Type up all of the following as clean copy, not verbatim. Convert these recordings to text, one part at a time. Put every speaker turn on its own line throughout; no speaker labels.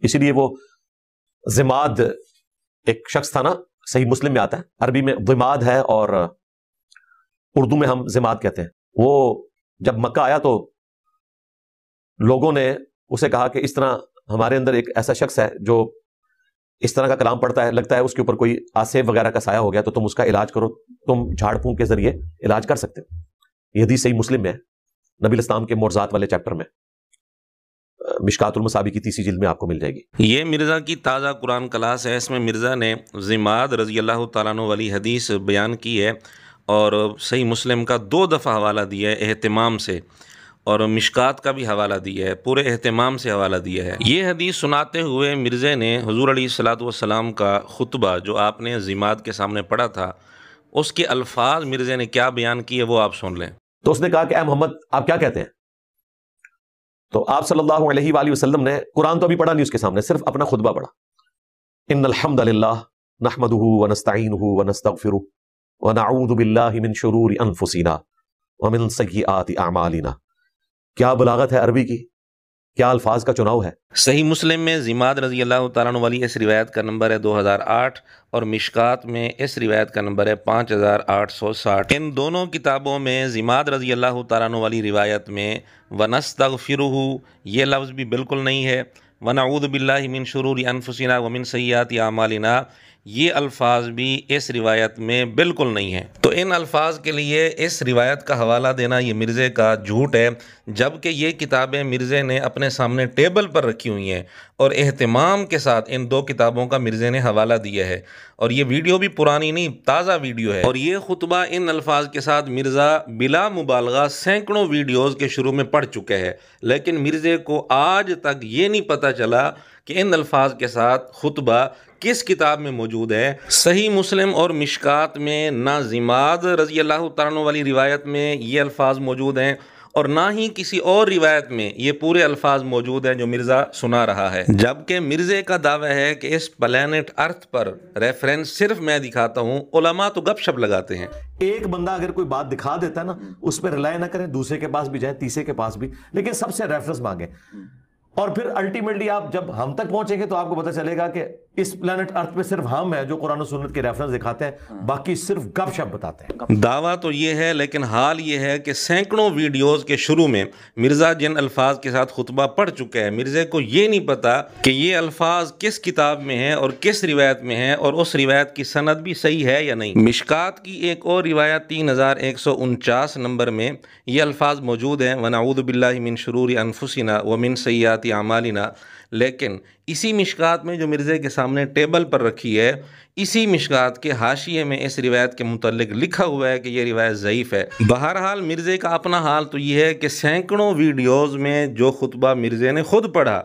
اسی لیے وہ ضماد ایک شخص تھا نا، صحیح مسلم میں آتا ہے، عربی میں ضماد ہے اور اردو میں ہم ضماد کہتے ہیں. وہ جب مکہ آیا تو لوگوں نے اسے کہا کہ اس طرح ہمارے اندر ایک ایسا شخص ہے جو اس طرح کا کلام پڑھتا ہے، لگتا ہے اس کے اوپر کوئی آسیب وغیرہ کا سایہ ہو گیا، تو تم اس کا علاج کرو، تم جھاڑ پھونک کے ذریعے علاج کر سکتے ہو. یہ حدیث صحیح مسلم میں ہے، نبی الاسلام کے معجزات والے چیپٹر میں، مشکات المصابیح کی 30 جلد میں آپ کو مل جائے گی.
یہ مرزا کی تازہ قرآن کلاس ہے. اس میں مرزا نے ضماد رضی اللہ تعالیٰ عنہ والی حدیث بیان کی ہے اور صحیح مسلم کا 2 دفعہ حوالہ دیا ہے اہتمام سے، اور مشکات کا بھی حوالہ دیا ہے، پورے اہتمام سے حوالہ دیا ہے. یہ حدیث سناتے ہوئے مرزا نے حضور علیہ الصلوۃ والسلام کا خطبہ جو آپ نے ضماد کے سامنے پڑھا تھا، اس کے الفاظ مرزا نے کیا بیان کیے وہ آپ سن لیں.
تو اس نے کہا کہ اے محمد آپ کیا کہتے ہیں؟ تو آپ صلی اللہ علیہ وآلہ وسلم نے قرآن تو ابھی پڑھا نہیں اس کے سامنے، صرف اپنا خطبہ پڑھا. ان الحمد للہ نحمده ونستعینه ونستغفره ونعوذ باللہ من شرور انفسنا ومن سیئات اعمالنا. کیا بلاغت ہے عربی کی، کیا الفاظ کا چناؤ ہے.
صحیح مسلم میں ضماد رضی اللہ تعالیٰ عنہ والی اس روایت کا نمبر ہے 2008 اور مشکات میں اس روایت کا نمبر ہے 5860. ان دونوں کتابوں میں ضماد رضی اللہ تعالیٰ عنہ والی روایت میں ونستغفرہ یہ لفظ بھی بالکل نہیں ہے، ونعوذ باللہ من شرور انفسنا ومن سیئات اعمالنا یہ الفاظ بھی اس روایت میں بالکل نہیں ہیں. تو ان الفاظ کے لیے اس روایت کا حوالہ دینا یہ مرزے کا جھوٹ ہے، جبکہ یہ کتابیں مرزے نے اپنے سامنے ٹیبل پر رکھی ہوئی ہیں اور اہتمام کے ساتھ ان 2 کتابوں کا مرزے نے حوالہ دیا ہے. اور یہ ویڈیو بھی پرانی نہیں، تازہ ویڈیو ہے. اور یہ خطبہ ان الفاظ کے ساتھ مرزا بلا مبالغہ سینکڑوں ویڈیوز کے شروع میں پڑھ چکے ہیں، لیکن مرزے کو آج تک یہ نہیں پتہ چلا کہ ان الفاظ کے ساتھ خطبہ کس کتاب میں موجود ہے. صحیح مسلم اور مشکات میں نہ ضماد رضی اللہ تعالیٰ عنہ والی روایت میں یہ الفاظ موجود ہیں اور نہ ہی کسی اور روایت میں یہ پورے الفاظ موجود ہیں جو مرزا سنا رہا ہے. جبکہ مرزے کا دعویٰ ہے کہ اس پلانٹ ارتھ پر ریفرنس صرف میں دکھاتا ہوں، علماء تو گپ شپ لگاتے ہیں.
ایک بندہ اگر کوئی بات دکھا دیتا ہے نا، اس پہ رلائے نہ کریں، دوسرے کے پاس بھی جائیں، تیسرے کے پاس بھی، لیکن سب سے ریفرنس مانگیں. اور پھر الٹیمیٹلی آپ جب ہم تک پہنچیں گے تو آپ کو پتہ چلے گا کہ اس پلانٹ ارتھ پہ صرف ہم ہیں جو قرآن و سنت کے ریفرنس دکھاتے ہیں، باقی صرف گپ شپ بتاتے ہیں.
دعویٰ تو یہ ہے، لیکن حال یہ ہے کہ سینکڑوں ویڈیوز کے شروع میں مرزا جن الفاظ کے ساتھ خطبہ پڑھ چکے ہیں، مرزے کو یہ نہیں پتا کہ یہ الفاظ کس کتاب میں ہیں اور کس روایت میں ہیں اور اس روایت کی سند بھی صحیح ہے یا نہیں. مشکات کی ایک اور روایت 3149 نمبر میں یہ الفاظ موجود ہیں، وَنَعُوذُ بِاللَّهِ مِن شُرُورِ أَنفُسِنَا وَمِن سَيِّئَاتِ أَعْمَالِنَا. لیکن اسی مشکات میں جو مرزے کے سامنے ٹیبل پر رکھی ہے، اسی مشکات کے حاشیے میں اس روایت کے متعلق لکھا ہوا ہے کہ یہ روایت ضعیف ہے. بہرحال مرزے کا اپنا حال تو یہ ہے کہ سینکڑوں ویڈیوز میں جو خطبہ مرزے نے خود پڑھا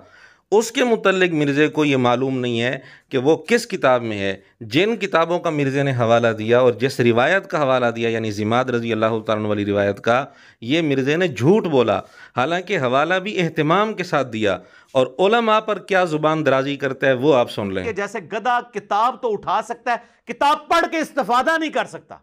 اس کے متعلق مرزے کو یہ معلوم نہیں ہے کہ وہ کس کتاب میں ہے. جن کتابوں کا مرزے نے حوالہ دیا اور جس روایت کا حوالہ دیا، یعنی ضماد رضی اللہ تعالیٰ عنہ والی روایت کا، یہ مرزے نے جھوٹ بولا، حالانکہ حوالہ بھی اہتمام کے ساتھ دیا. اور علماء پر کیا زبان درازی کرتا ہے وہ آپ سن لیں.
جیسے گدھا کتاب تو اٹھا سکتا ہے، کتاب پڑھ کے استفادہ نہیں کر سکتا.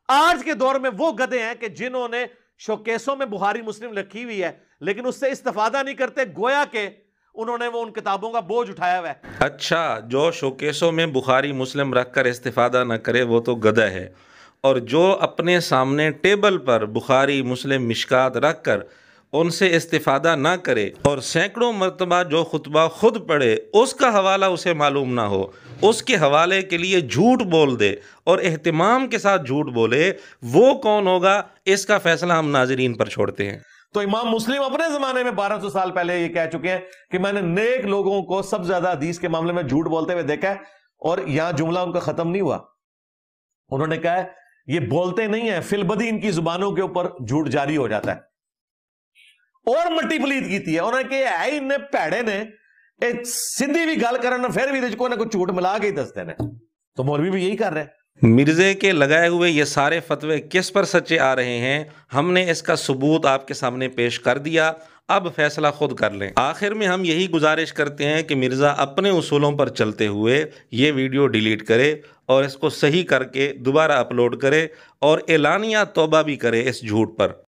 آج کے دور میں وہ گدھے ہیں کہ جنہوں نے شوکیسوں میں بخاری مسلم لکھی ہوئی ہے لیکن اس سے استفادہ نہیں کرتے، گویا کہ انہوں نے وہ ان کتابوں کا بوجھ اٹھایا ہوا ہے.
اچھا، جو شوکیسوں میں بخاری مسلم رکھ کر استفادہ نہ کرے وہ تو گدھا ہے، اور جو اپنے سامنے ٹیبل پر بخاری مسلم مشکات رکھ کر ان سے استفادہ نہ کرے اور سینکڑوں مرتبہ جو خطبہ خود پڑھے اس کا حوالہ اسے معلوم نہ ہو، اس کے حوالے کے لیے جھوٹ بول دے اور اہتمام کے ساتھ جھوٹ بولے، وہ کون ہوگا اس کا فیصلہ ہم ناظرین پر چھوڑتے ہیں.
تو امام مسلم اپنے زمانے میں 1200 سال پہلے یہ کہہ چکے ہیں کہ میں نے نیک لوگوں کو سب سے زیادہ حدیث کے معاملے میں جھوٹ بولتے ہوئے دیکھا ہے. اور یہاں جملہ ان کا ختم نہیں ہوا، انہوں نے کہا ہے یہ بولتے نہیں ہیں، فی البدی ان کی زبانوں کے اوپر جھوٹ جاری ہو جاتا ہے. اور مٹی پلیت کیتی ہے انہوں نے کہ ہے انہیں پیڑے نے سندھی بھی گل کرنا پھر بھی کوئی نہ کوئی جھوٹ ملا کے ہی دستے ہیں. تو مولوی بھی یہی کر رہے ہیں.
مرزے کے لگائے ہوئے یہ سارے فتوے کس پر سچے آ رہے ہیں، ہم نے اس کا ثبوت آپ کے سامنے پیش کر دیا، اب فیصلہ خود کر لیں. آخر میں ہم یہی گزارش کرتے ہیں کہ مرزا اپنے اصولوں پر چلتے ہوئے یہ ویڈیو ڈیلیٹ کرے اور اس کو صحیح کر کے دوبارہ اپلوڈ کرے اور اعلانیہ توبہ بھی کرے اس جھوٹ پر.